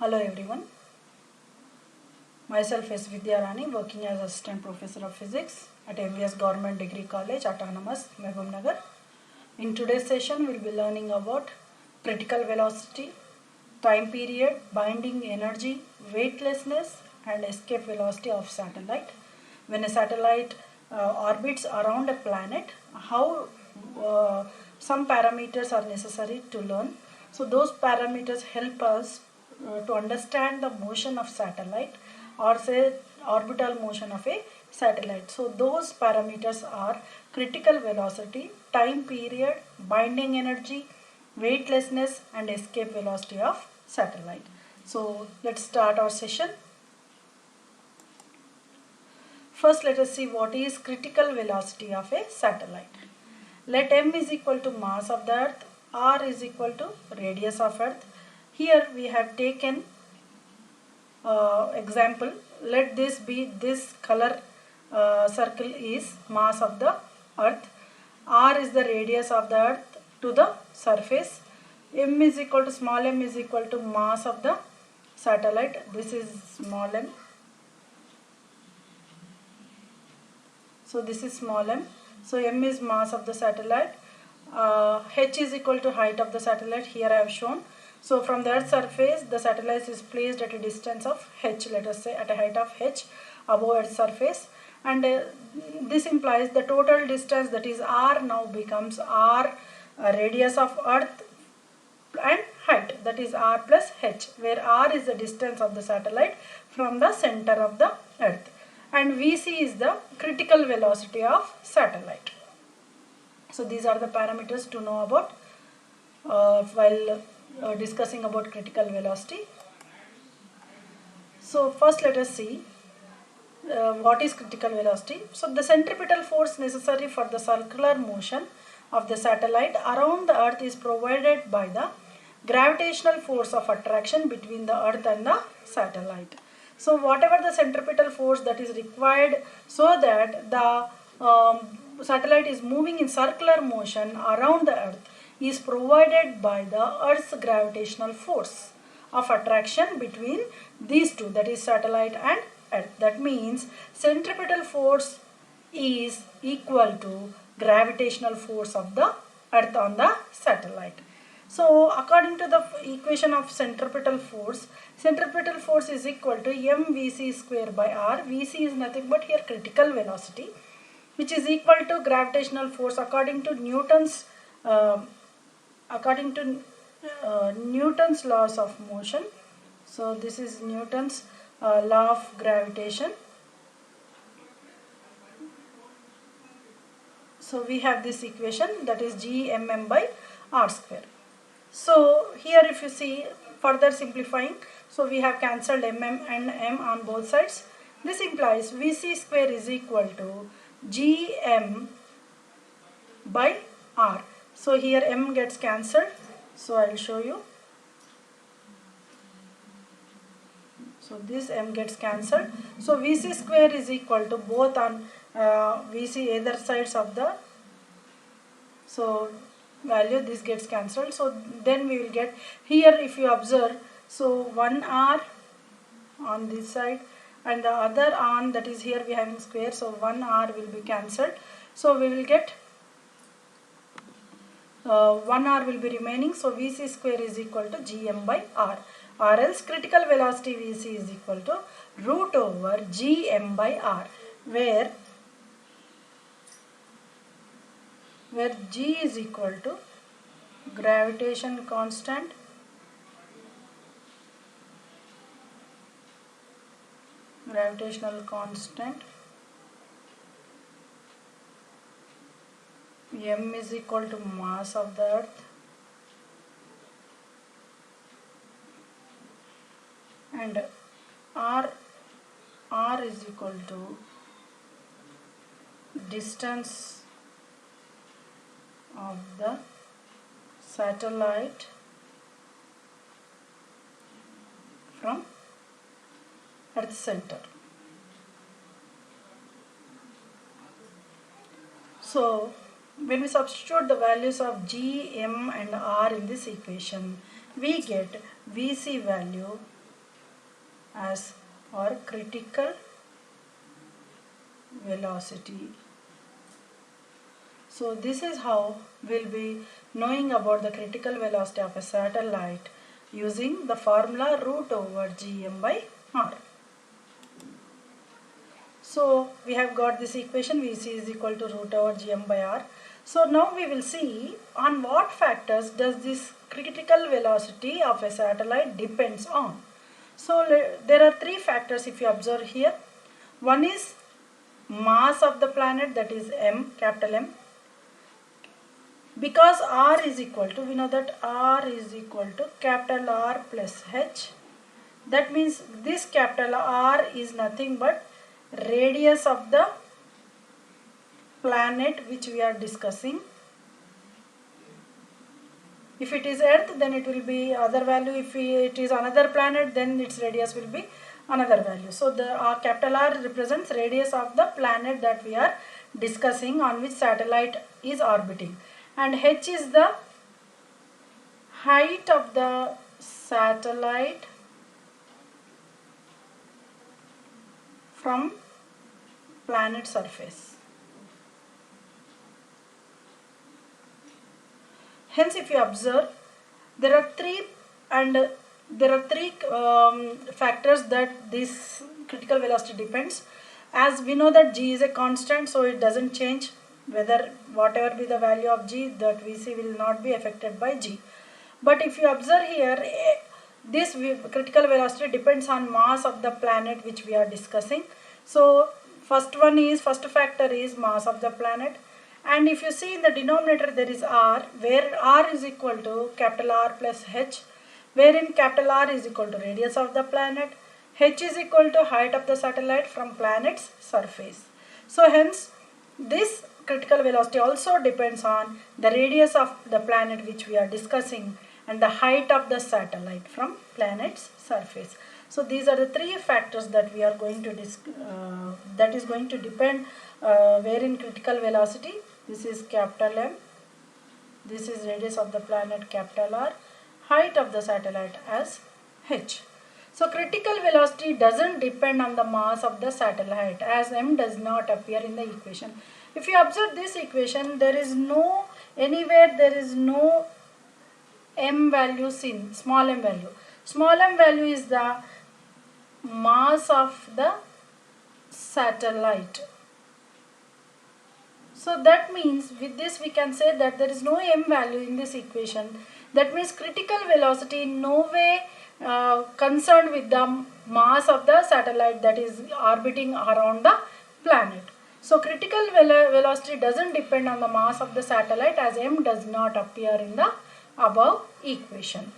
Hello everyone, myself S. Vidya Rani, working as Assistant Professor of Physics at MVS Government Degree College, Autonomous, Mehboob Nagar. In today's session, we'll be learning about critical velocity, time period, binding energy, weightlessness and escape velocity of satellite. When a satellite orbits around a planet, how some parameters are necessary to learn. So those parameters help us to understand the motion of satellite or say orbital motion of a satellite. So those parameters are critical velocity, time period, binding energy, weightlessness and escape velocity of satellite. So let's start our session. First let us see what is critical velocity of a satellite. Let m is equal to mass of the earth, r is equal to radius of earth. Here we have taken example. Let this be, this color circle is mass of the earth, r is the radius of the earth to the surface, m is equal to, small m is equal to mass of the satellite, this is small m, so this is small m, so m is mass of the satellite, h is equal to height of the satellite, here I have shown. So from the earth's surface, the satellite is placed at a distance of h, let us say at a height of h above earth's surface, and this implies the total distance, that is r, now becomes r radius of earth and height, that is r plus h, where r is the distance of the satellite from the center of the earth and vc is the critical velocity of satellite. So these are the parameters to know about while discussing about critical velocity. So first let us see what is critical velocity. So the centripetal force necessary for the circular motion of the satellite around the earth is provided by the gravitational force of attraction between the earth and the satellite. So whatever the centripetal force that is required so that the satellite is moving in circular motion around the earth is provided by the earth's gravitational force of attraction between these two, that is satellite and earth. That means centripetal force is equal to gravitational force of the earth on the satellite. So according to the equation of centripetal force is equal to mvc square by r. Vc is nothing but here critical velocity, which is equal to gravitational force according to Newton's laws of motion. So this is Newton's law of gravitation. So we have this equation, that is gmm by r square. So here if you see, further simplifying, so we have cancelled mm and m on both sides. This implies vc square is equal to gm by r. So here m gets cancelled, so I will show you. So this m gets cancelled. So vc square is equal to both on vc either sides of the value, this gets cancelled. So then we will get here, if you observe, so 1 r on this side and the other on, that is here we have in square, so 1 r will be cancelled. So we will get 1 r will be remaining, so vc square is equal to gm by r, or else critical velocity vc is equal to root over gm by r, where g is equal to gravitational constant m is equal to mass of the earth and r is equal to distance of the satellite from Earth's center. So when we substitute the values of g, m and r in this equation, we get Vc value as or critical velocity. So this is how we'll be knowing about the critical velocity of a satellite using the formula root over gm by r. So we have got this equation, Vc is equal to root over gm by r. So now we will see on what factors does this critical velocity of a satellite depends on. So there are three factors if you observe here. One is mass of the planet, that is m, capital M. Because r is equal to, we know that r is equal to capital R plus h. That means this capital R is nothing but radius of the planet which we are discussing. If it is Earth, then it will be other value. If it is another planet, then its radius will be another value. So the capital R represents radius of the planet that we are discussing, on which satellite is orbiting. And h is the height of the satellite from planet surface. Hence, if you observe, there are three factors that this critical velocity depends. As we know that g is a constant, so it doesn't change. Whether whatever be the value of g, that Vc will not be affected by g. But if you observe here, this critical velocity depends on mass of the planet which we are discussing. So first factor is mass of the planet. And if you see in the denominator, there is r, where r is equal to capital R plus h, wherein capital R is equal to radius of the planet, h is equal to height of the satellite from planet's surface. So hence this critical velocity also depends on the radius of the planet which we are discussing and the height of the satellite from planet's surface. So these are the three factors that we are going to that is going to depend wherein critical velocity. This is capital M, this is radius of the planet capital R, height of the satellite as h. So critical velocity doesn't depend on the mass of the satellite, as m does not appear in the equation. If you observe this equation, there is no m value seen, small m value. Small m value is the mass of the satellite. So that means with this we can say that there is no m value in this equation. That means critical velocity in no way concerned with the mass of the satellite that is orbiting around the planet. So critical velocity doesn't depend on the mass of the satellite, as m does not appear in the above equation.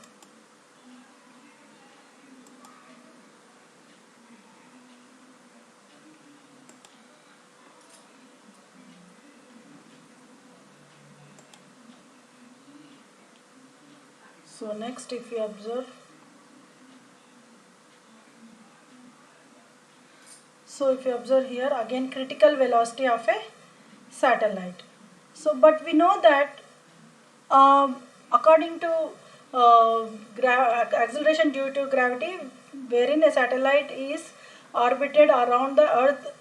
So next, if you observe, here again critical velocity of a satellite. So but we know that according to acceleration due to gravity, wherein a satellite is orbited around the Earth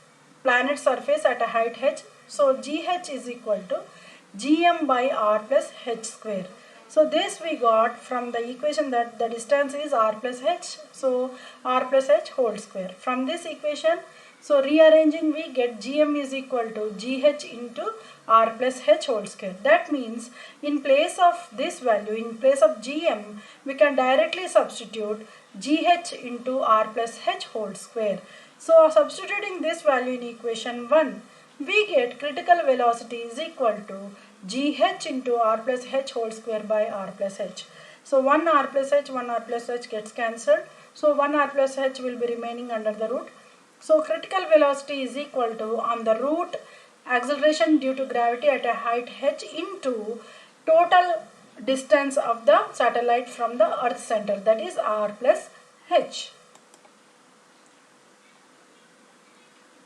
planet surface at a height h, so gh is equal to gm by r plus h square. So this we got from the equation that the distance is r plus h, so r plus h whole square. From this equation, so rearranging, we get gm is equal to gh into r plus h whole square. That means in place of this value, in place of gm, we can directly substitute gh into r plus h whole square. So substituting this value in equation 1, we get critical velocity is equal to gh into r plus h whole square by r plus h. So 1 r plus h gets cancelled. So 1 r plus h will be remaining under the root. So critical velocity is equal to, on the root, acceleration due to gravity at a height h into total distance of the satellite from the Earth center, that is r plus h.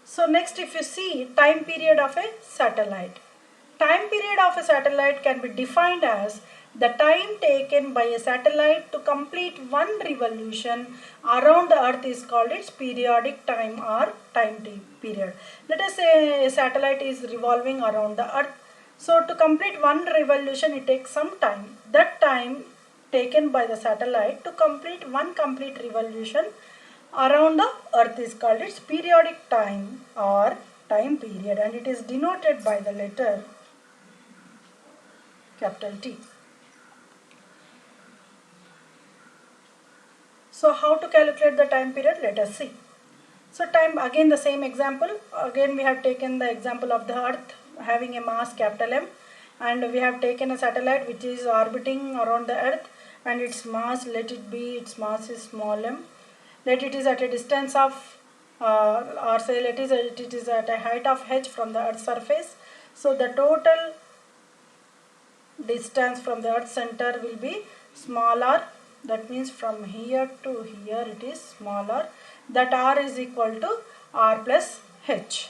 So next, if you see time period of a satellite. Time period of a satellite can be defined as The time taken by a satellite to complete one revolution around the earth is called its periodic time or time period. Let us say a satellite is revolving around the earth. So to complete one revolution it takes some time. That time taken by the satellite to complete one complete revolution around the earth is called its periodic time or time period, and it is denoted by the letter capital T. So how to calculate the time period? Let us see. So time, again the same example. Again we have taken the example of the earth having a mass capital M, and we have taken a satellite which is orbiting around the earth, and its mass, let it be, its mass is small m. Let it is at a distance of or say it is at a height of h from the earth's surface. So the total distance from the earth center will be small r. That means from here to here it is small r. That r is equal to r plus h.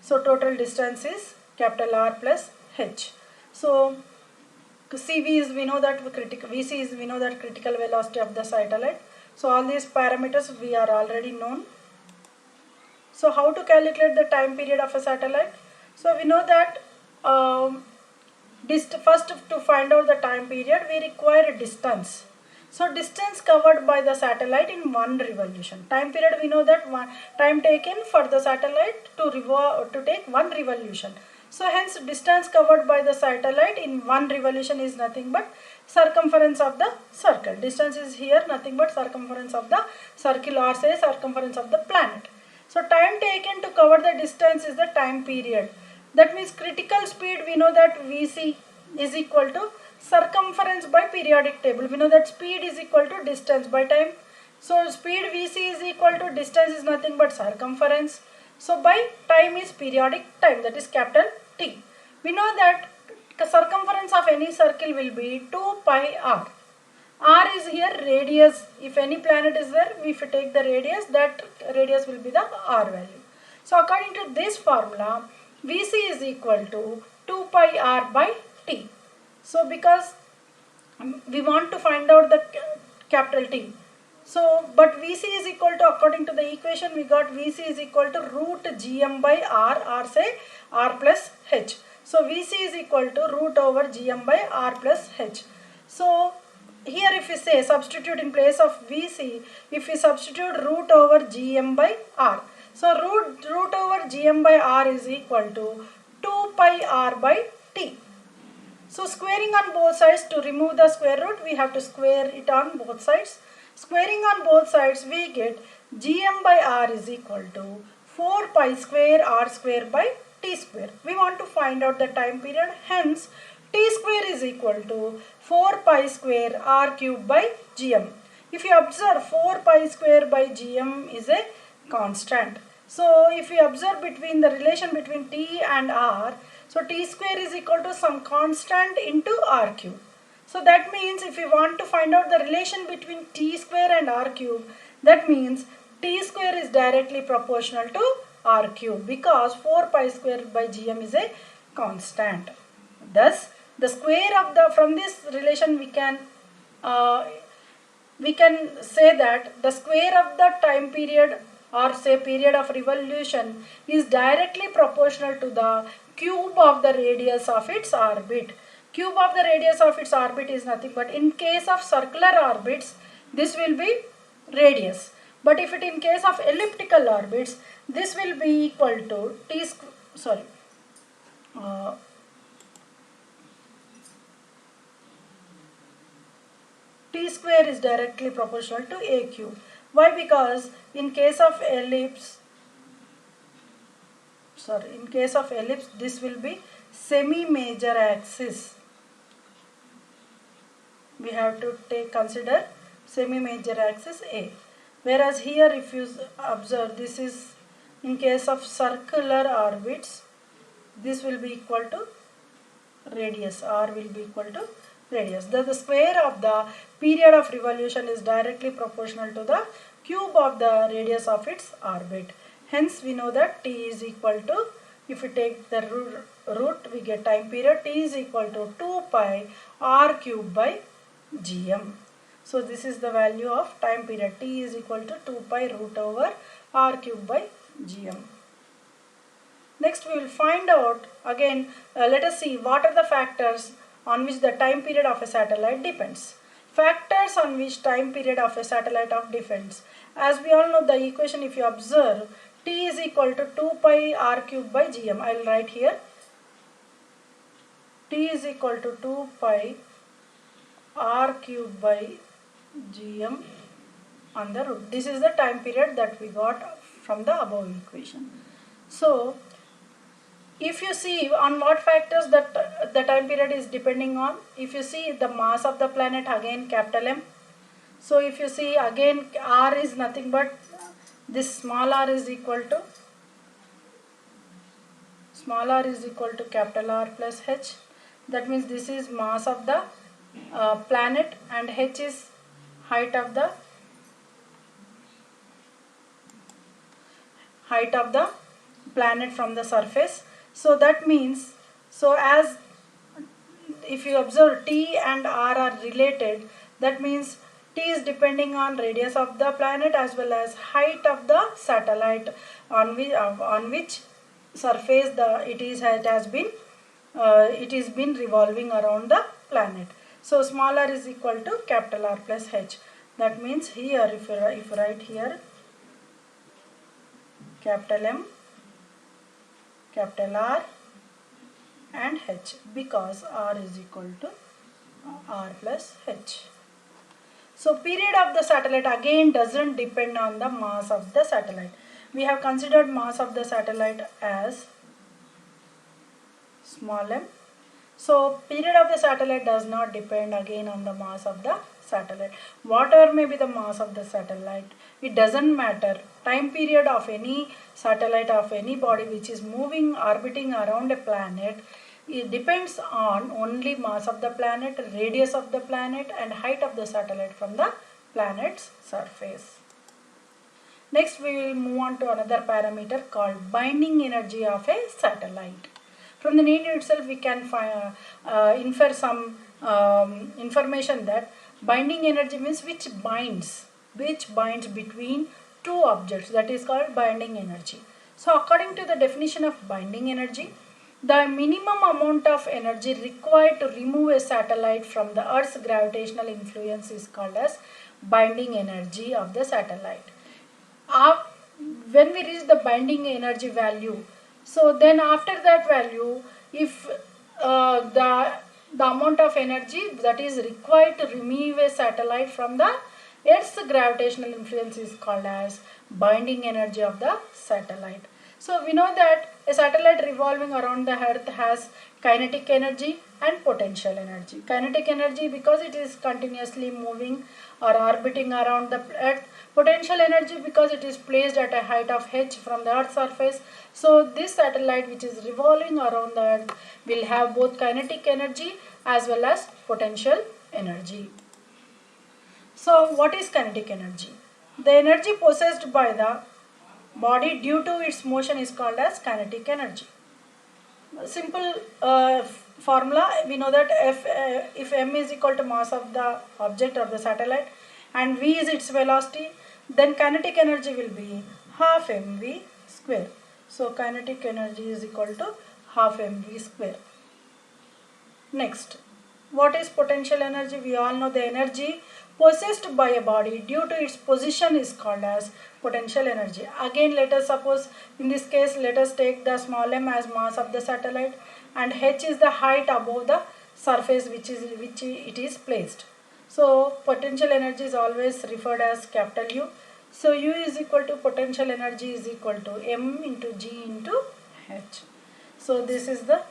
So total distance is capital R plus h. So CV is, we know that VC is, we know that critical velocity of the satellite. So all these parameters we are already known. So how to calculate the time period of a satellite? So we know that first to find out the time period we require a distance. So distance covered by the satellite in one revolution. Time period, we know that time taken for the satellite to take one revolution. So hence distance covered by the satellite in one revolution is nothing but circumference of the circle. Distance is here nothing but circumference of the circle, or say circumference of the planet. So time taken to cover the distance is the time period. That means critical speed, we know that Vc is equal to circumference by periodic table. We know that speed is equal to distance by time. So speed Vc is equal to distance is nothing but circumference. So by time is periodic time, that is capital T. We know that the circumference of any circle will be 2 pi r. R is here radius. If any planet is there, if you take the radius, that radius will be the r value. So according to this formula, Vc is equal to 2 pi r by T. So because we want to find out the capital T. So but Vc is equal to, according to the equation we got, Vc is equal to root gm by r, or say r plus h. So Vc is equal to root over gm by r plus h. So here if we say substitute in place of Vc, if we substitute root over gm by r. So root over gm by r is equal to 2 pi r by T. So squaring on both sides, to remove the square root we have to square it on both sides. Squaring on both sides we get gm by r is equal to 4 pi square r square by T square. We want to find out the time period, hence T square is equal to 4 pi square r cube by gm. If you observe, 4 pi square by gm is a constant. So if you observe between the relation between T and r, so T square is equal to some constant into r cube. So that means if we want to find out the relation between T square and r cube, that means T square is directly proportional to r cube, because 4 pi square by gm is a constant. Thus the square of the, from this relation we can say that the square of the time period, or say period of revolution, is directly proportional to the cube of the radius of its orbit. Cube of the radius of its orbit is nothing but, in case of circular orbits this will be radius, but if it in case of elliptical orbits this will be equal to T square is directly proportional to a cube. Why? Because in case of ellipse this will be semi-major axis. We have to consider semi-major axis A. Whereas here if you observe, this is in case of circular orbits, this will be equal to radius, r will be equal to radius. The square of the period of revolution is directly proportional to the cube of the radius of its orbit. Hence we know that T is equal to, if we take the root, we get time period. T is equal to 2 pi r cube by gm. So this is the value of time period. T is equal to 2 pi root over r cube by gm. Next we will find out again, let us see what are the factors on which the time period of a satellite depends. Factors on which time period of a satellite depends. As we all know the equation, if you observe, T is equal to 2 pi r cube by gm. I will write here. T is equal to 2 pi r cube by gm on the root. This is the time period that we got from the above equation. So if you see on what factors that the time period is depending on, if you see the mass of the planet, again capital M. So if you see again r is nothing but this small r is equal to capital R plus h. That means this is mass of the planet and h is height of the planet from the surface. So that means, so as if you observe T and R are related, that means T is depending on radius of the planet as well as height of the satellite on which surface it has been revolving around the planet. So small r is equal to capital R plus h. That means here if you write here capital M, capital R and h, because r is equal to r plus h. So period of the satellite again doesn't depend on the mass of the satellite. We have considered mass of the satellite as small m. So period of the satellite does not depend again on the mass of the satellite. Whatever may be the mass of the satellite, it doesn't matter. Time period of any satellite, of any body which is orbiting around a planet, it depends on only mass of the planet, radius of the planet and height of the satellite from the planet's surface. Next we will move on to another parameter called binding energy of a satellite. From the name itself we can infer some information that binding energy means which binds between two objects, that is called binding energy. So according to the definition of binding energy, the minimum amount of energy required to remove a satellite from the Earth's gravitational influence is called as binding energy of the satellite. When we reach the binding energy value, so then after that value, if the amount of energy that is required to remove a satellite from the Earth's gravitational influence is called as binding energy of the satellite. So we know that a satellite revolving around the Earth has kinetic energy and potential energy. Kinetic energy because it is continuously moving or orbiting around the Earth. Potential energy because it is placed at a height of h from the Earth's surface. So this satellite which is revolving around the Earth will have both kinetic energy as well as potential energy. So what is kinetic energy? The energy possessed by the body due to its motion is called as kinetic energy. Simple formula, we know that if m is equal to mass of the object or the satellite and v is its velocity, then kinetic energy will be half mv square. So kinetic energy is equal to half mv square. Next, what is potential energy? We all know the energy possessed by a body due to its position is called as potential energy. Again, let us suppose in this case, let us take the small m as mass of the satellite and h is the height above the surface which it is placed. So potential energy is always referred as capital U. So U is equal to potential energy is equal to m into g into h. So this is the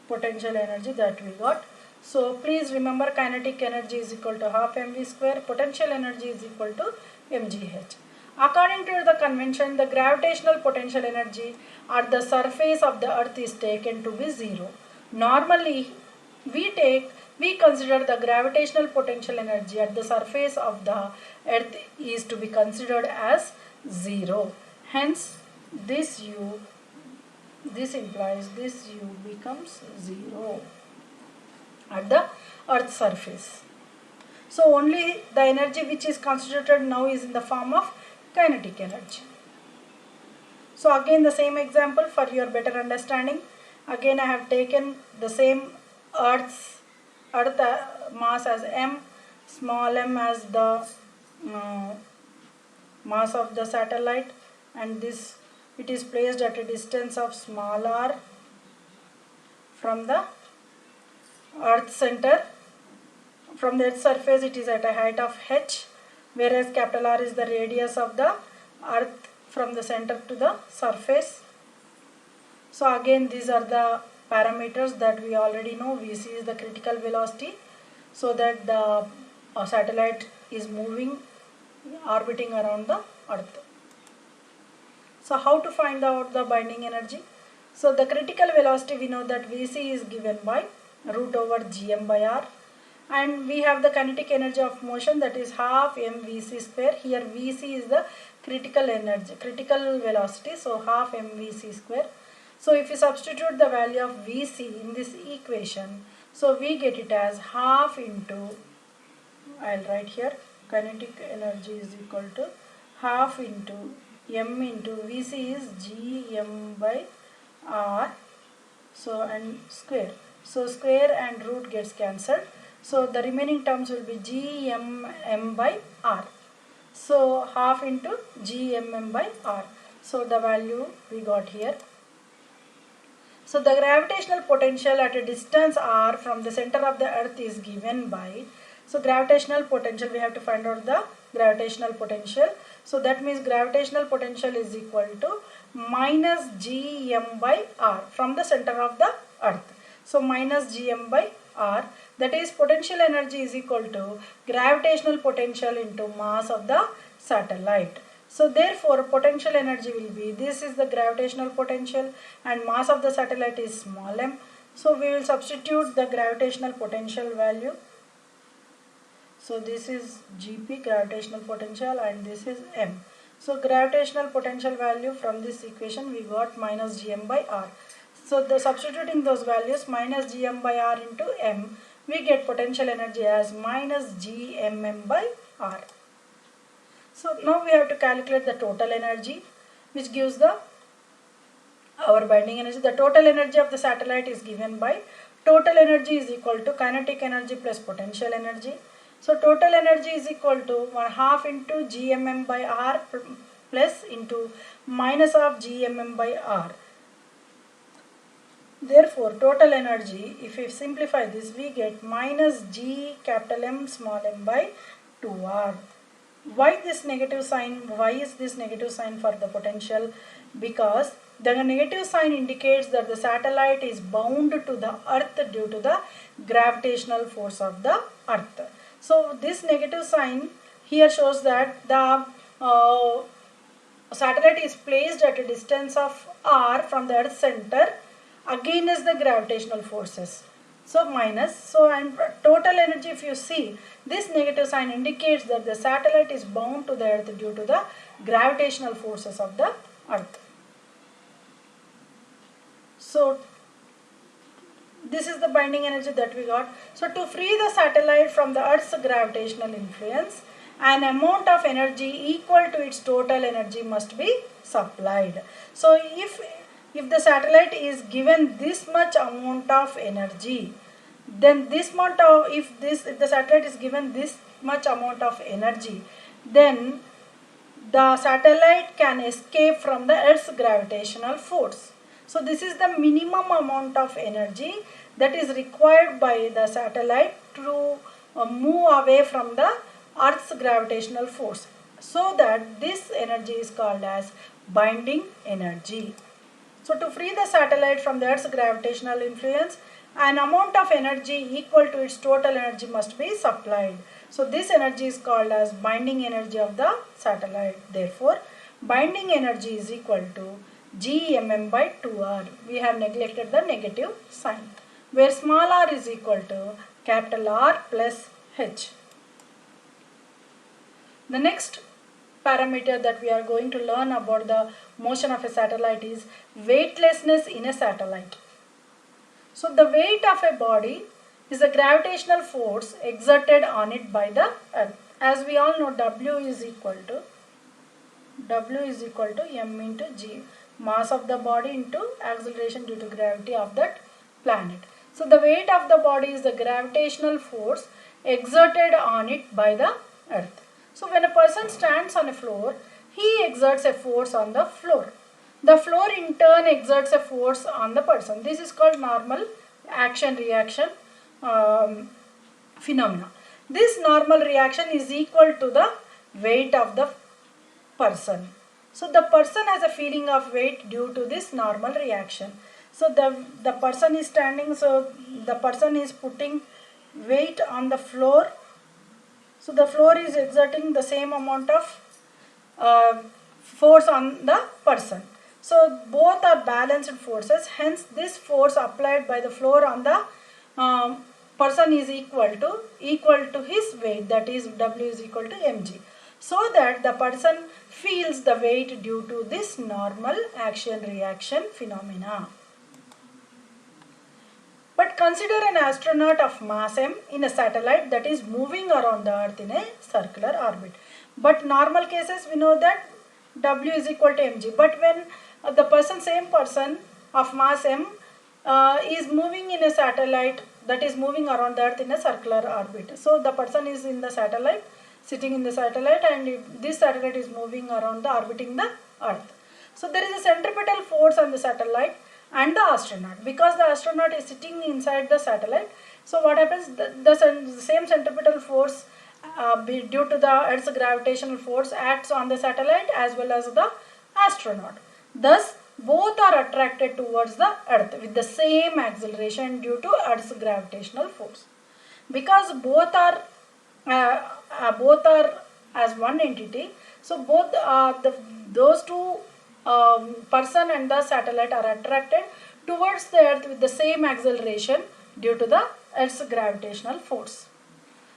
potential energy that we got. So please remember kinetic energy is equal to half mv square, potential energy is equal to mgh. According to the convention, the gravitational potential energy at the surface of the earth is taken to be 0. Normally, we consider the gravitational potential energy at the surface of the earth is to be considered as 0. Hence, this U This implies this u becomes 0 at the earth's surface. So only the energy which is constituted now is in the form of kinetic energy. So again the same example for your better understanding. Again I have taken the same earth mass as m, small m as the mass of the satellite, and this it is placed at a distance of small r from the earth center. From the earth's surface it is at a height of h, whereas capital R is the radius of the earth from the center to the surface. So again these are the parameters that we already know. Vc is the critical velocity, so that the satellite is moving, orbiting around the earth. So how to find out the binding energy? So the critical velocity, we know that Vc is given by root over gm by r, and we have the kinetic energy of motion, that is half mvc square. Here Vc is the critical energy, critical velocity, so half mvc square. So if you substitute the value of Vc in this equation, so we get it as half into, I'll write here, kinetic energy is equal to half into m into Vc is gm by r, so and square. So square and root gets cancelled. So the remaining terms will be gmm by r. So half into gmm by r. So the value we got here. So the gravitational potential at a distance r from the center of the earth is given by, so gravitational potential, we have to find out the gravitational potential. So that means gravitational potential is equal to minus gm by r from the center of the earth. So minus gm by r, that is potential energy is equal to gravitational potential into mass of the satellite. So therefore potential energy will be, this is the gravitational potential and mass of the satellite is small m. So we will substitute the gravitational potential value. So this is Gp, gravitational potential, and this is m. So gravitational potential value from this equation we got minus gm by r. So the substituting those values, minus gm by r into m, we get potential energy as minus gmm by r. So now we have to calculate the total energy, which gives the our binding energy. The total energy of the satellite is given by, total energy is equal to kinetic energy plus potential energy. So total energy is equal to 1/2 into gmm by r plus into minus of gmm by r. Therefore total energy, if we simplify this, we get minus g capital M small m by 2r. Why this negative sign? Why is this negative sign for the potential? Because the negative sign indicates that the satellite is bound to the earth due to the gravitational force of the earth. So this negative sign here shows that the satellite is placed at a distance of r from the earth center against the gravitational forces. So minus, so and total energy, if you see, this negative sign indicates that the satellite is bound to the earth due to the gravitational forces of the earth. So this is the binding energy that we got. So to free the satellite from the earth's gravitational influence, an amount of energy equal to its total energy must be supplied. So if the satellite is given this much amount of energy, then this amount of, if the satellite is given this much amount of energy, then the satellite can escape from the earth's gravitational force. So this is the minimum amount of energy that is required by the satellite to move away from the earth's gravitational force. So that this energy is called as binding energy. So to free the satellite from the earth's gravitational influence, an amount of energy equal to its total energy must be supplied. So this energy is called as binding energy of the satellite. Therefore, binding energy is equal to gmm by 2r. We have neglected the negative sign, where small r is equal to capital R plus h. The next parameter that we are going to learn about the motion of a satellite is weightlessness in a satellite. So the weight of a body is the gravitational force exerted on it by the earth. As we all know, W is equal to m into g, mass of the body into acceleration due to gravity of that planet. So the weight of the body is the gravitational force exerted on it by the earth. So when a person stands on a floor, he exerts a force on the floor. The floor in turn exerts a force on the person. This is called normal action reaction phenomena. This normal reaction is equal to the weight of the person. So the person has a feeling of weight due to this normal reaction. So the person is standing, so the person is putting weight on the floor. So the floor is exerting the same amount of force on the person. So both are balanced forces, hence this force applied by the floor on the person is equal to his weight, that is W is equal to mg. So that the person feels the weight due to this normal action reaction phenomena. But consider an astronaut of mass m in a satellite that is moving around the earth in a circular orbit. But normal cases we know that W is equal to mg. But when the same person of mass m is moving in a satellite that is moving around the earth in a circular orbit. So the person is in the satellite, sitting in the satellite, and this satellite is moving around orbiting the earth. So there is a centripetal force on the satellite and the astronaut. Because the astronaut is sitting inside the satellite, so what happens, the same centripetal force due to the earth's gravitational force acts on the satellite as well as the astronaut. Thus both are attracted towards the earth with the same acceleration due to earth's gravitational force. Because both are as one entity, so both those two person and the satellite are attracted towards the earth with the same acceleration due to the earth's gravitational force.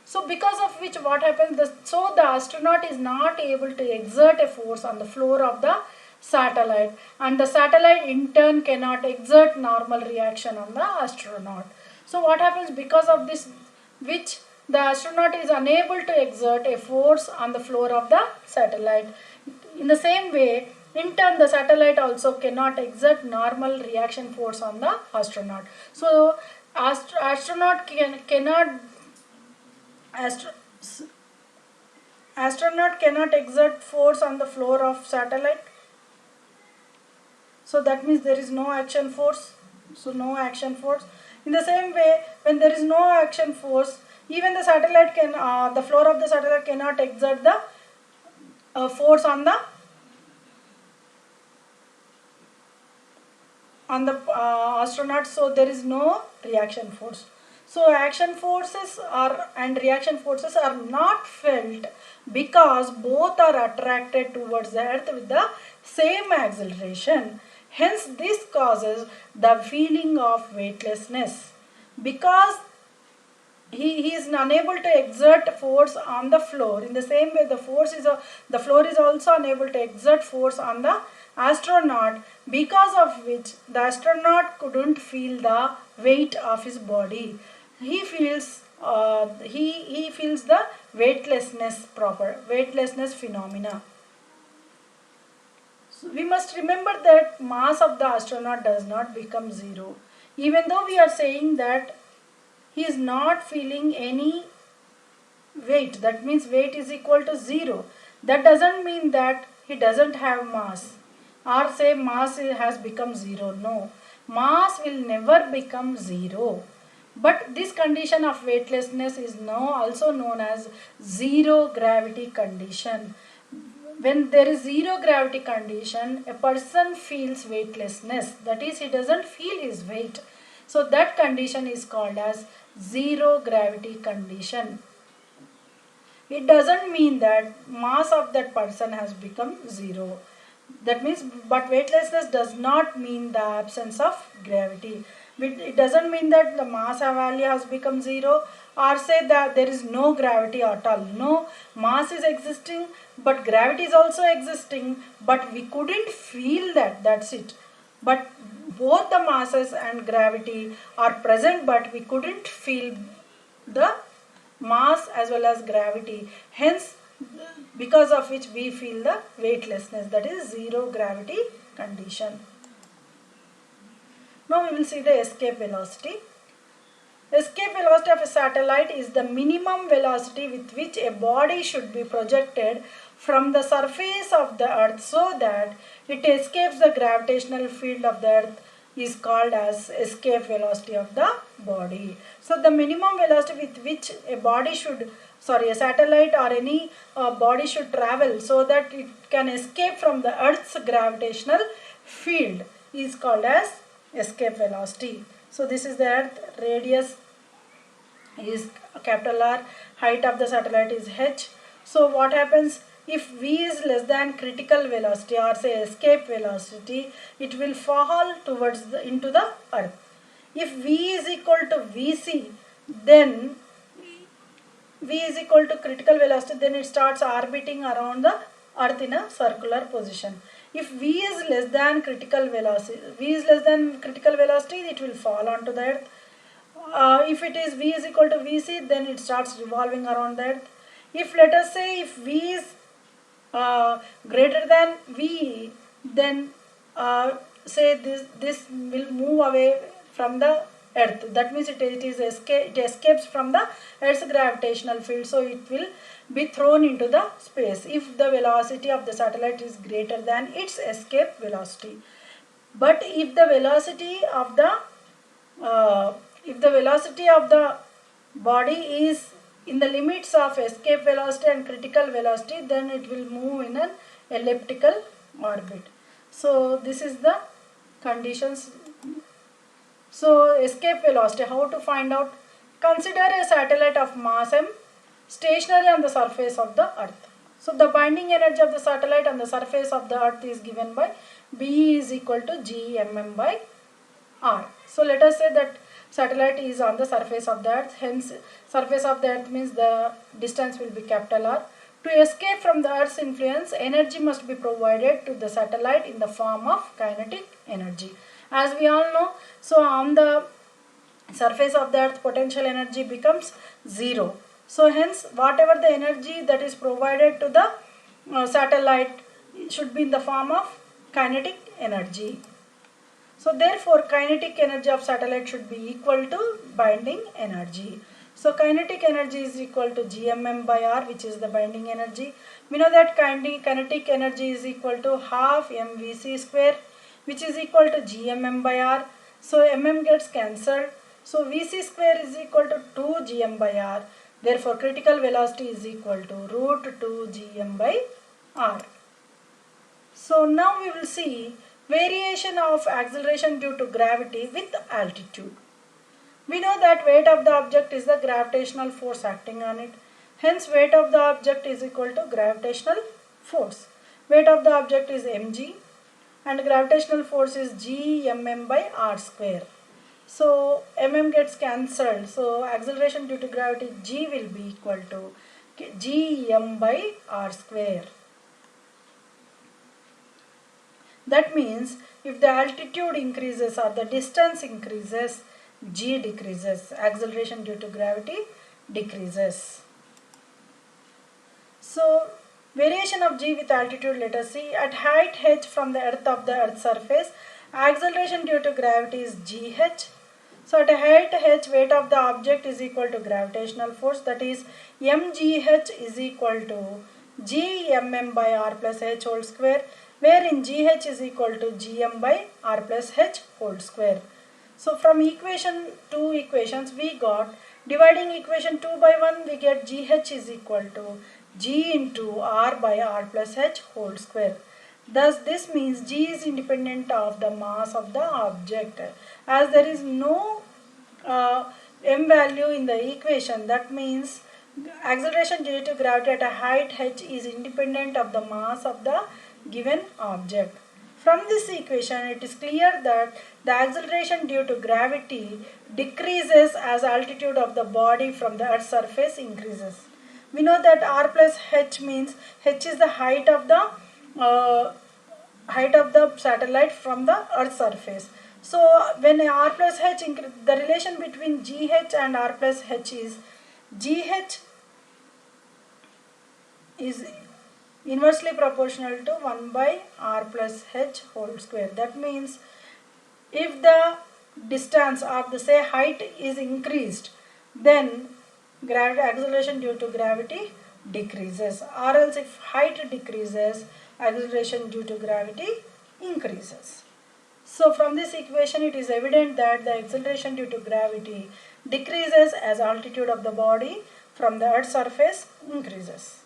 So because of which what happens, so the astronaut is not able to exert a force on the floor of the satellite, and the satellite in turn cannot exert normal reaction on the astronaut. So what happens, because of this which the astronaut is unable to exert a force on the floor of the satellite. In the same way, in turn the satellite also cannot exert normal reaction force on the astronaut. So astronaut cannot exert force on the floor of satellite. So that means there is no action force. So no action force. In the same way, when there is no action force, even the satellite the floor of the satellite cannot exert the force on the astronaut. So there is no reaction force. So action forces and reaction forces are not felt because both are attracted towards the earth with the same acceleration. Hence this causes the feeling of weightlessness. Because he is unable to exert force on the floor. In the same way, the floor is also unable to exert force on the astronaut, because of which the astronaut couldn't feel the weight of his body. He feels the weightlessness phenomena. So we must remember that mass of the astronaut does not become zero. Even though we are saying that he is not feeling any weight, that means weight is equal to 0. That doesn't mean that he doesn't have mass, or say mass has become 0. No, mass will never become 0. But this condition of weightlessness is now also known as zero gravity condition. When there is zero gravity condition, a person feels weightlessness, that is, he doesn't feel his weight. So that condition is called as zero gravity condition. It doesn't mean that mass of that person has become 0. That means, but weightlessness does not mean the absence of gravity. It doesn't mean that the mass value has become 0, or say that there is no gravity at all. No, mass is existing, but gravity is also existing, but we couldn't feel that, that's it. But both the masses and gravity are present, but we couldn't feel the mass as well as gravity. Hence, because of which we feel the weightlessness, that is zero gravity condition. Now we will see the escape velocity. Escape velocity of a satellite is the minimum velocity with which a body should be projected from the surface of the earth so that it escapes the gravitational field of the earth is called as escape velocity of the body. So the minimum velocity with which a satellite or any body should travel so that it can escape from the earth's gravitational field is called as escape velocity. So this is the earth, radius is capital R, height of the satellite is h. So what happens if v is less than critical velocity or say escape velocity, it will fall towards into the earth. If v is equal to vc, then v is equal to critical velocity, then it starts orbiting around the earth in a circular position. If v is less than critical velocity, it will fall onto the earth. If it is v is equal to vc, then it starts revolving around the earth. If let us say if v is greater than v, then say this will move away from the earth. That means it escapes from the earth's gravitational field, so it will be thrown into the space if the velocity of the satellite is greater than its escape velocity. But if the velocity of the body is in the limits of escape velocity and critical velocity, then it will move in an elliptical orbit. So this is the conditions. So escape velocity, how to find out? Consider a satellite of mass m stationary on the surface of the earth. So the binding energy of the satellite on the surface of the earth is given by B is equal to Gmm by R. So let us say that satellite is on the surface of the earth, hence surface of the earth means the distance will be capital R. To escape from the earth's influence, energy must be provided to the satellite in the form of kinetic energy. As we all know, so on the surface of the earth potential energy becomes 0. So hence whatever the energy that is provided to the satellite should be in the form of kinetic energy. So therefore kinetic energy of satellite should be equal to binding energy. So kinetic energy is equal to Gmm by R, which is the binding energy. We know that kinetic energy is equal to half mvc square, which is equal to Gmm by R. So mm gets cancelled. So vc square is equal to 2 gm by R. Therefore critical velocity is equal to root 2 gm by R. So now we will see variation of acceleration due to gravity with altitude. We know that weight of the object is the gravitational force acting on it. Hence weight of the object is equal to gravitational force. Weight of the object is mg and gravitational force is Gmm by R square. So mm gets cancelled. So acceleration due to gravity g will be equal to Gm by R square. That means if the altitude increases or the distance increases, g decreases, acceleration due to gravity decreases. So variation of g with altitude, let us see. At height h from the earth's surface, acceleration due to gravity is gh. So at height h, weight of the object is equal to gravitational force, that is mgh is equal to Gmm by R plus h whole square, wherein gh is equal to gm by R plus h whole square. So from two equations we got, dividing equation 2 by 1 we get gh is equal to g into R by R plus h whole square. Thus this means g is independent of the mass of the object. As there is no m value in the equation, that means acceleration due to gravity at a height h is independent of the mass of the given object. From this equation it is clear that The acceleration due to gravity decreases as altitude of the body from the Earth's surface increases. We know that r plus h means h is the height of the satellite from the Earth's surface. So when r plus h, the relation between gh and r plus h is gh is inversely proportional to 1 by r plus h whole square. That means if the distance or the say height is increased, then acceleration due to gravity decreases, or else if height decreases, acceleration due to gravity increases. So from this equation it is evident that the acceleration due to gravity decreases as altitude of the body from the Earth's surface increases.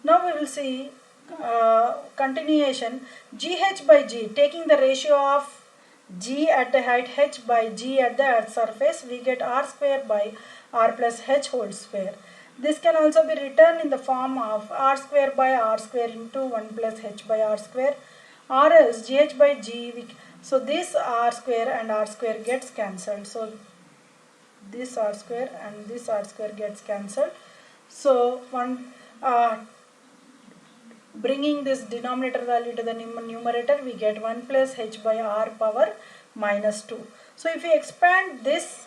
Now we will see continuation. Gh by g, taking the ratio of g at the height h by g at the Earth's surface, we get r square by r plus h whole square. This can also be written in the form of r square by r square into 1 plus h by r square, or else gh by g. So this r square and r square gets cancelled. So this r square and this r square gets cancelled. So bringing this denominator value to the numerator, we get 1 plus h by r power minus 2. So if we expand this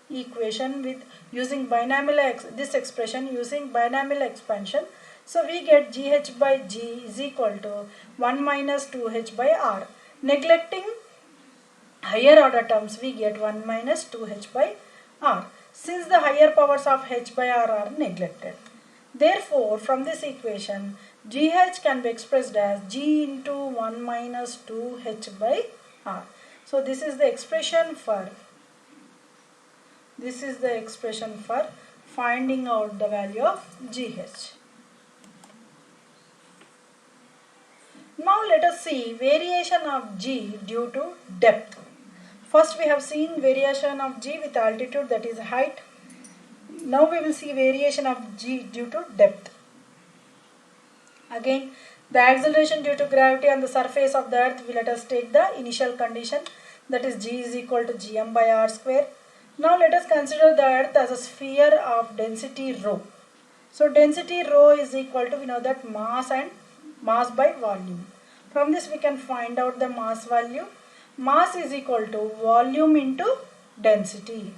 equation with using binomial this expression using binomial expansion, so we get gh by g is equal to 1 minus 2h by r. Neglecting higher order terms, we get 1 minus 2h by r, since the higher powers of h by r are neglected. Therefore, from this equation, gh can be expressed as g into 1 minus 2h by r. So this is the expression for finding out the value of gh. Now let us see variation of g due to depth. First we have seen variation of g with altitude, that is height. Now we will see variation of g due to depth. Again, the acceleration due to gravity on the surface of the earth, let us take the initial condition, that is g is equal to gm by r square. Now let us consider the earth as a sphere of density rho. So density rho is equal to, we know that mass and mass by volume. From this we can find out the mass value. Mass is equal to volume into density.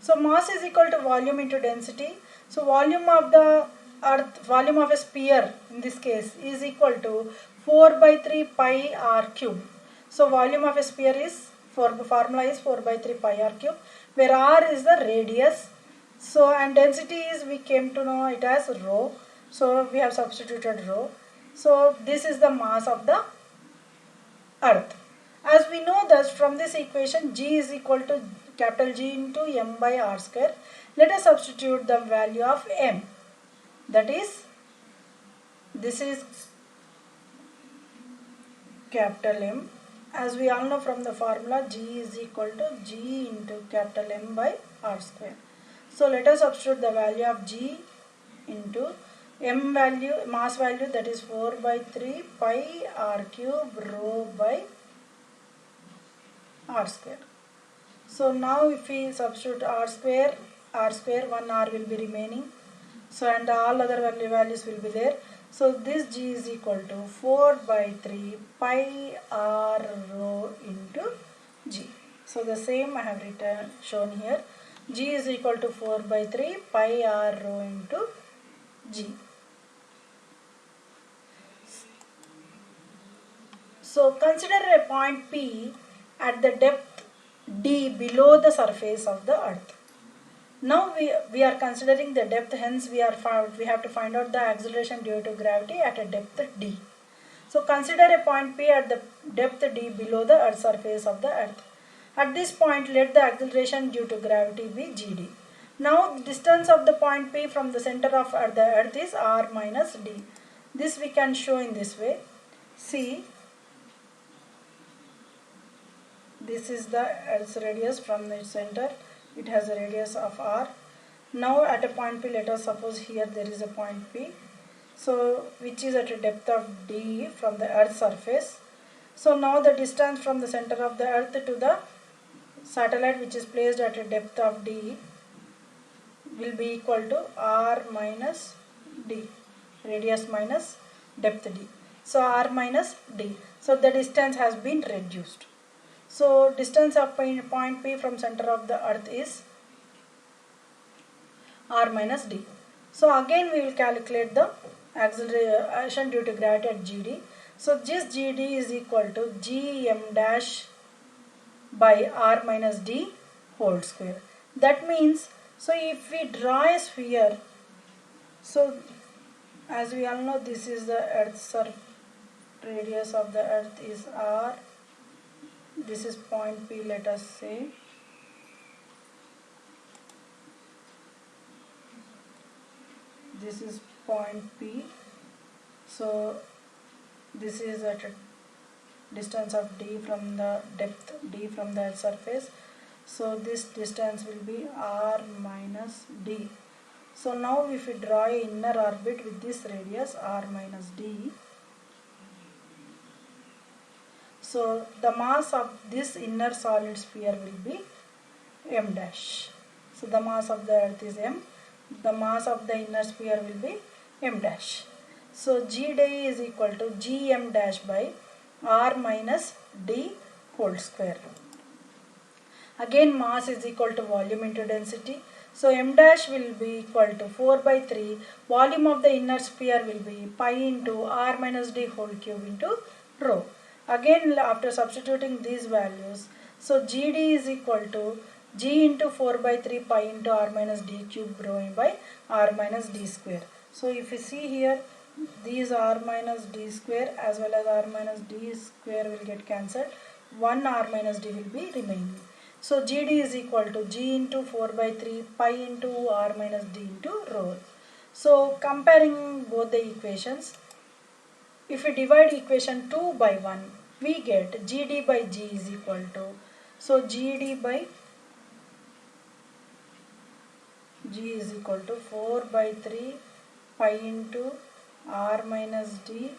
So mass is equal to volume into density. So volume of the earth, volume of a sphere in this case is equal to 4 by 3 pi r cube. So volume of a sphere is, formula is 4 by 3 pi r cube, where r is the radius. So and density is, we came to know it as rho. So we have substituted rho. So this is the mass of the earth. As we know that from this equation, g is equal to capital G into m by r square. Let us substitute the value of m. That is, this is capital M. As we all know from the formula, g is equal to g into capital M by r square. So let us substitute the value of g into m value, mass value, that is 4 by 3 pi r cube rho by r square. So now if we substitute r square, 1 r will be remaining. So and all other values will be there. So this g is equal to 4 by 3 pi r rho into g. So the same I have shown here. G is equal to 4 by 3 pi r rho into g. So consider a point P at the depth d below the surface of the earth. Now we are considering the depth, hence we have to find out the acceleration due to gravity at a depth d. So consider a point P at the depth d below the earth's surface of the earth. At this point, let the acceleration due to gravity be gd. Now the distance of the point P from the center of the earth is r minus d. This we can show in this way. See, this is the earth's radius from the center. It has a radius of r. Now at a point P, let us suppose here there is a point P. so which is at a depth of d from the earth's surface. So now the distance from the center of the earth to the satellite, which is placed at a depth of d, will be equal to r minus d, radius minus depth d. So r minus d. So the distance has been reduced. So distance of point P from center of the earth is r minus d. So again we will calculate the acceleration due to gravity at GD. So this GD is equal to gm dash by r minus d whole square. That means, so if we draw a sphere, so as we all know, this is the earth's radius of the earth is r, this is point P, let us say. This is point P, so this is at a distance of d from the depth d from the surface, so this distance will be r minus d. So now if we draw a inner orbit with this radius r minus d, so the mass of this inner solid sphere will be m dash. So the mass of the earth is m, the mass of the inner sphere will be m dash. So g day is equal to gm dash by r minus d whole square. Again mass is equal to volume into density. So m dash will be equal to 4 by 3. Volume of the inner sphere will be pi into r minus d whole cube into rho. Again after substituting these values, so gd is equal to g into 4 by 3 pi into r minus d cube rho by r minus d square. So if you see here, these r minus d square as well as r minus d square will get cancelled. 1 r minus d will be remaining. So gd is equal to g into 4 by 3 pi into r minus d into rho. So comparing both the equations, if we divide equation 2 by 1, we get gd by g is equal to, so gd by g is equal to 4 by 3 pi into r minus d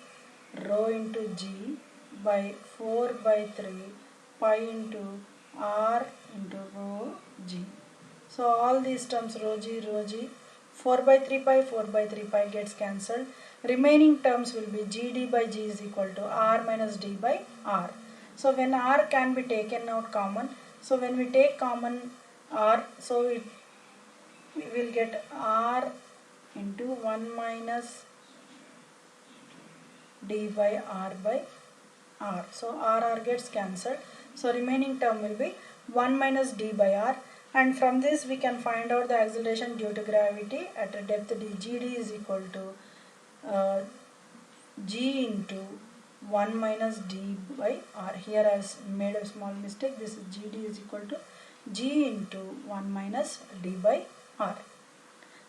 rho into g by 4 by 3 pi into r into rho g. So all these terms rho g, 4 by 3 pi gets cancelled. Remaining terms will be gd by g is equal to r minus d by r. So when r can be taken out common, so when we take common r, so we will get r into 1 minus d by r. So r gets cancelled. So remaining term will be 1 minus d by r, and from this we can find out the acceleration due to gravity at a depth d. Gd is equal to g into 1 minus d by r. Here I have made a small mistake. This is gd is equal to g into 1 minus d by r.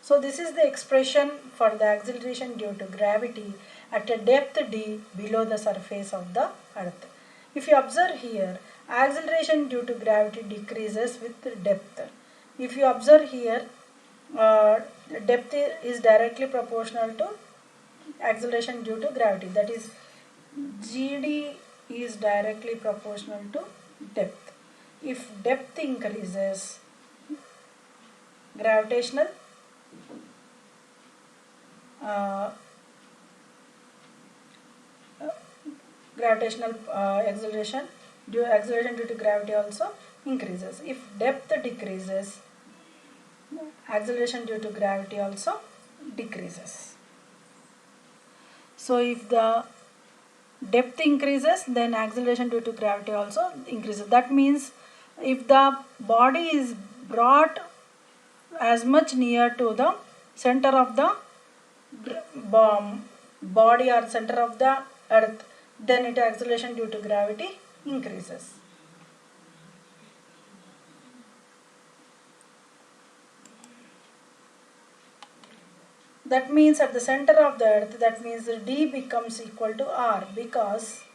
So this is the expression for the acceleration due to gravity at a depth d below the surface of the earth. If you observe here, acceleration due to gravity decreases with depth. If you observe here, depth is directly proportional to acceleration due to gravity, that is gd is directly proportional to depth. If depth increases, gravitational acceleration due to gravity also increases. If depth decreases, acceleration due to gravity also decreases. So if the depth increases, then acceleration due to gravity also increases. That means if the body is brought as much near to the center of the body or center of the earth, then its acceleration due to gravity increases. That means at the center of the earth, that means d becomes equal to r, because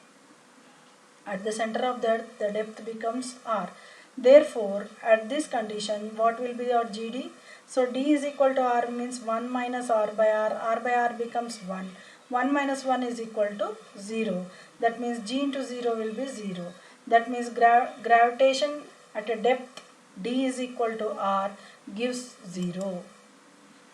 at the center of the earth the depth becomes r. Therefore, at this condition, what will be our GD? So D is equal to R means 1 minus R by R becomes 1. 1 minus 1 is equal to 0. That means G into 0 will be 0. That means gravitation at a depth D is equal to R gives 0.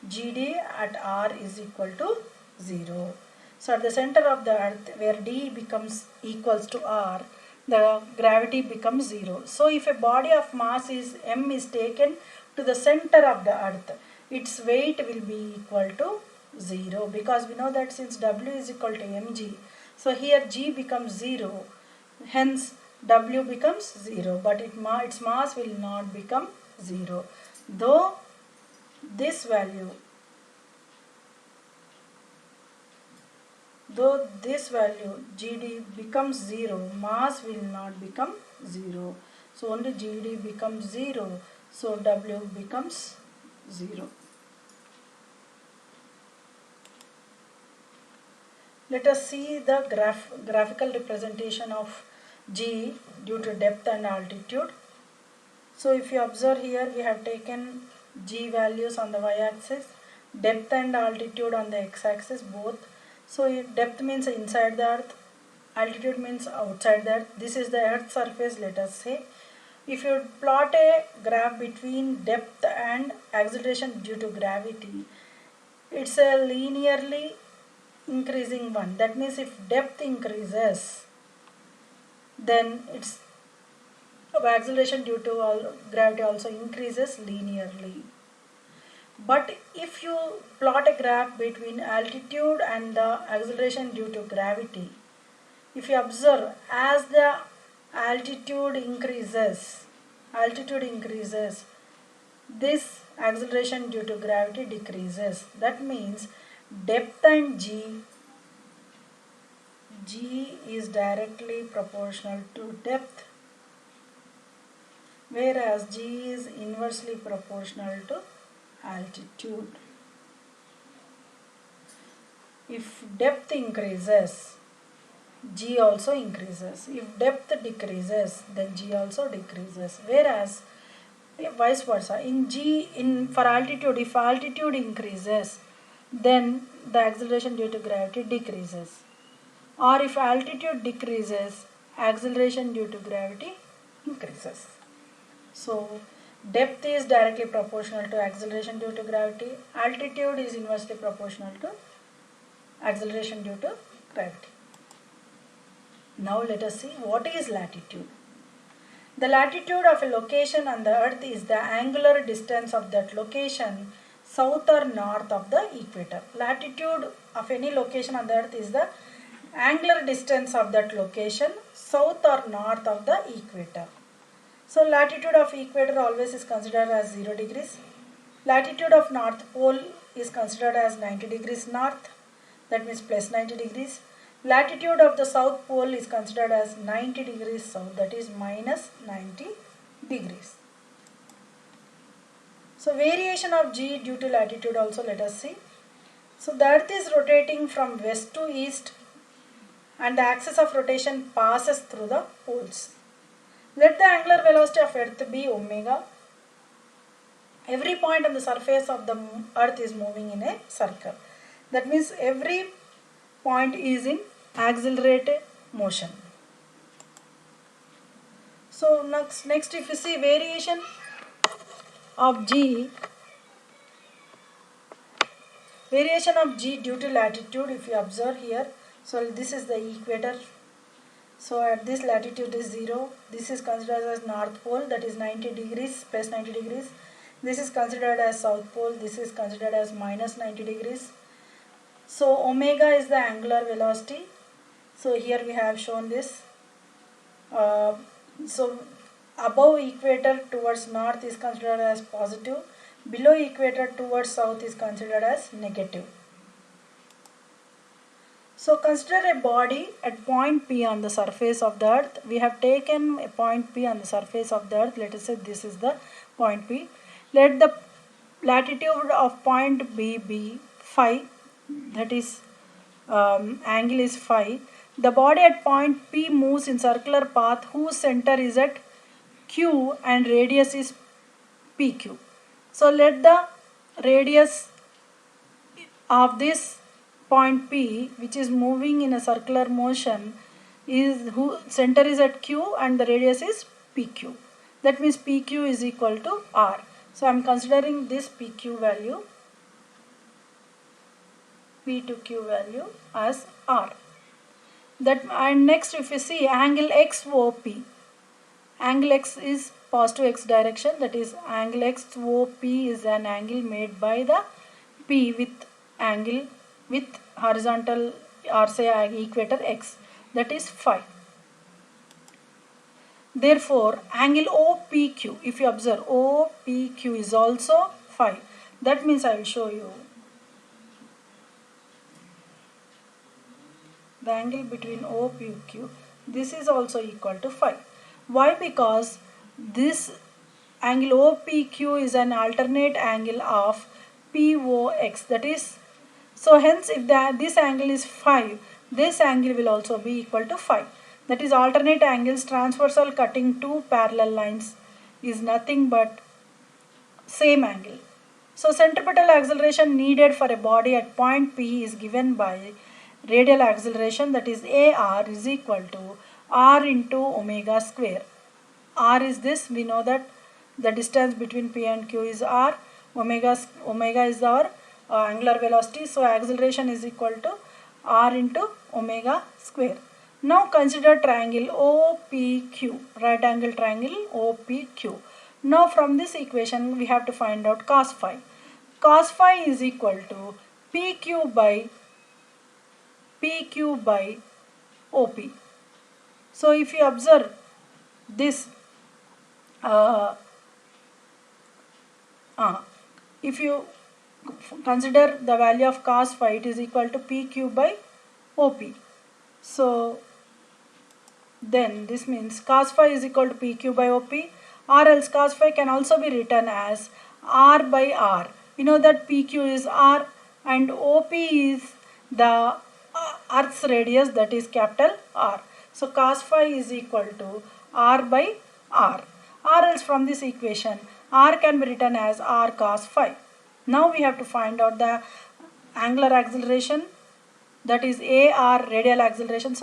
GD at R is equal to 0. So at the center of the earth where D becomes equals to R, the gravity becomes 0. So if a body of mass is M is taken to the center of the earth, its weight will be equal to 0, because we know that since W is equal to mg, so here G becomes 0, hence W becomes 0, but its mass will not become 0. Though this value GD becomes 0, mass will not become 0. So only GD becomes 0, so W becomes 0. Let us see the graphical representation of G due to depth and altitude. So if you observe here, we have taken G values on the y-axis, depth and altitude on the x-axis both. So depth means inside the earth, altitude means outside the earth. This is the earth surface, let us say. If you plot a graph between depth and acceleration due to gravity, it's a linearly increasing one. That means if depth increases, then its acceleration due to gravity also increases linearly. But if you plot a graph between altitude and the acceleration due to gravity, if you observe, as the altitude increases, this acceleration due to gravity decreases. That means depth and G is directly proportional to depth, whereas G is inversely proportional to altitude. If depth increases, G also increases. If depth decreases, then G also decreases. Whereas vice versa, for altitude, if altitude increases, then the acceleration due to gravity decreases. Or if altitude decreases, acceleration due to gravity increases. So depth is directly proportional to acceleration due to gravity. Altitude is inversely proportional to acceleration due to gravity. Now let us see what is latitude. The latitude of a location on the earth is the angular distance of that location south or north of the equator. Latitude of any location on the earth is the angular distance of that location south or north of the equator. So latitude of equator always is considered as 0 degrees. Latitude of north pole is considered as 90 degrees north, that means plus 90 degrees. Latitude of the south pole is considered as 90 degrees south, that is minus 90 degrees. So variation of G due to latitude also let us see. So the earth is rotating from west to east and the axis of rotation passes through the poles. Let the angular velocity of earth be omega. Every point on the surface of the earth is moving in a circle. That means every point is in accelerated motion. So next if you see variation of G due to latitude, if you observe here, so this is the equator. So at this latitude is 0. This is considered as north pole, that is 90 degrees plus 90 degrees. This is considered as south pole. This is considered as minus 90 degrees. So omega is the angular velocity. So here we have shown this. So above equator towards north is considered as positive. Below equator towards south is considered as negative. So consider a body at point P on the surface of the earth. We have taken a point P on the surface of the earth. Let us say this is the point P. Let the latitude of point B be phi, that is angle is phi. The body at point P moves in circular path whose center is at q and radius is pq. So let the radius of this point P, which is moving in a circular motion, is center is at Q and the radius is PQ. That means PQ is equal to R. So I am considering this PQ value, P to Q value as R. And next, if you see angle XOP, angle X is positive X direction, that is angle XOP is an angle made by the P with angle with horizontal or say equator X, that is phi. Therefore, angle OPQ, if you observe, OPQ is also phi. That means I will show you the angle between OPQ, this is also equal to phi. Why? Because this angle OPQ is an alternate angle of POX, that is, so hence if this angle is phi, this angle will also be equal to phi. That is, alternate angles transversal cutting two parallel lines is nothing but same angle. So centripetal acceleration needed for a body at point P is given by radial acceleration, that is AR is equal to R into omega square. R is this, we know that the distance between P and Q is R, omega is our angular velocity, so acceleration is equal to R into omega square. Now consider triangle OPQ, right angle triangle OPQ. Now from this equation we have to find out cos phi. Cos phi is equal to PQ by OP. So if you observe this, if you consider the value of cos phi, it is equal to PQ by OP. So then this means cos phi is equal to PQ by OP, or else cos phi can also be written as R by R. We know that PQ is R and OP is the Earth's radius, that is capital R. So cos phi is equal to R by R, or else from this equation R can be written as R cos phi. Now we have to find out the angular acceleration, that is AR, radial acceleration,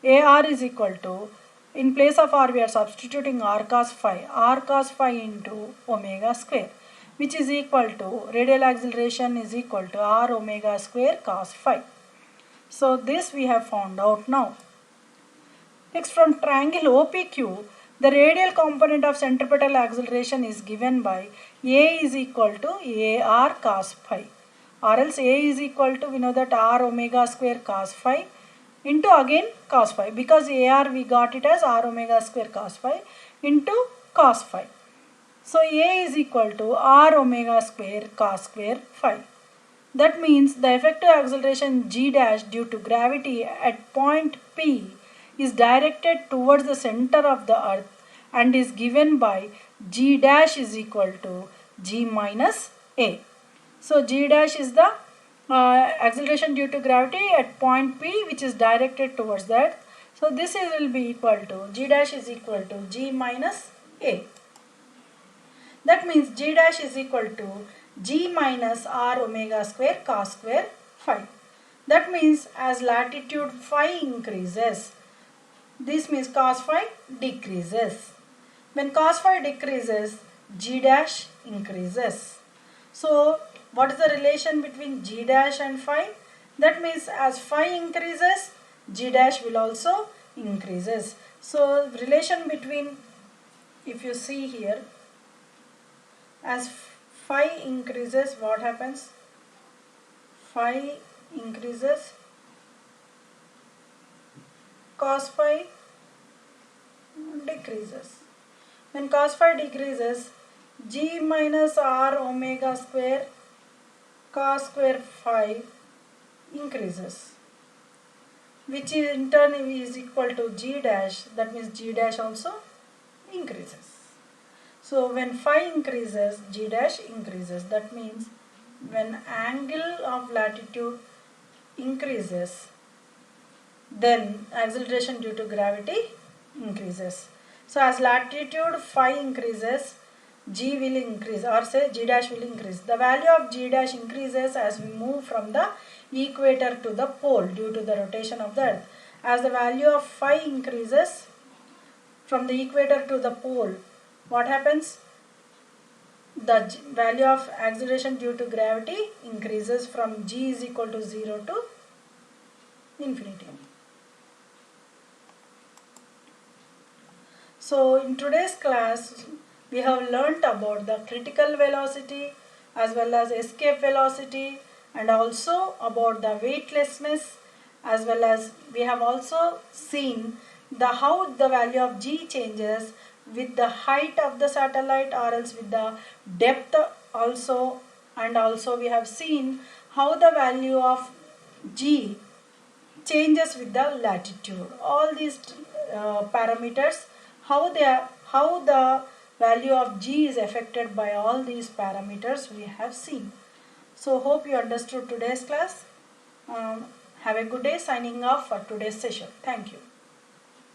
AR is equal to, in place of R we are substituting R cos phi into omega square, which is equal to, radial acceleration is equal to R omega square cos phi. So this we have found out now. Next, from triangle OPQ, the radial component of centripetal acceleration is given by A is equal to AR cos phi, or else A is equal to, we know that R omega square cos phi into again cos phi, because AR we got it as R omega square cos phi into cos phi. So A is equal to R omega square cos square phi. That means the effective acceleration G dash due to gravity at point P is directed towards the center of the earth and is given by G dash is equal to G minus A. So G dash is the acceleration due to gravity at point P which is directed towards the earth. So this will be equal to, G dash is equal to G minus A. That means G dash is equal to G minus R omega square cos square phi. That means as latitude phi increases, this means cos phi decreases. When cos phi decreases, G dash increases. So what is the relation between G dash and phi? That means as phi increases, G dash will also increases. So relation between, if you see here, as phi increases, what happens? Phi increases, cos phi decreases. When cos phi decreases, G minus R omega square cos square phi increases, which is in turn is equal to G dash. That means G dash also increases. So when phi increases, G dash increases. That means when angle of latitude increases, then acceleration due to gravity increases. So as latitude phi increases, g will increase, or say g dash will increase. The value of g dash increases as we move from the equator to the pole due to the rotation of the earth. As the value of phi increases from the equator to the pole, what happens? The value of acceleration due to gravity increases from g is equal to 0 to infinity. So in today's class we have learnt about the critical velocity as well as escape velocity, and also about the weightlessness, as well as we have also seen the how the value of g changes with the height of the satellite or else with the depth also, and also we have seen how the value of g changes with the latitude. All these parameters, how the value of g is affected by all these parameters we have seen. So hope you understood today's class. Have a good day. Signing off for today's session. Thank you.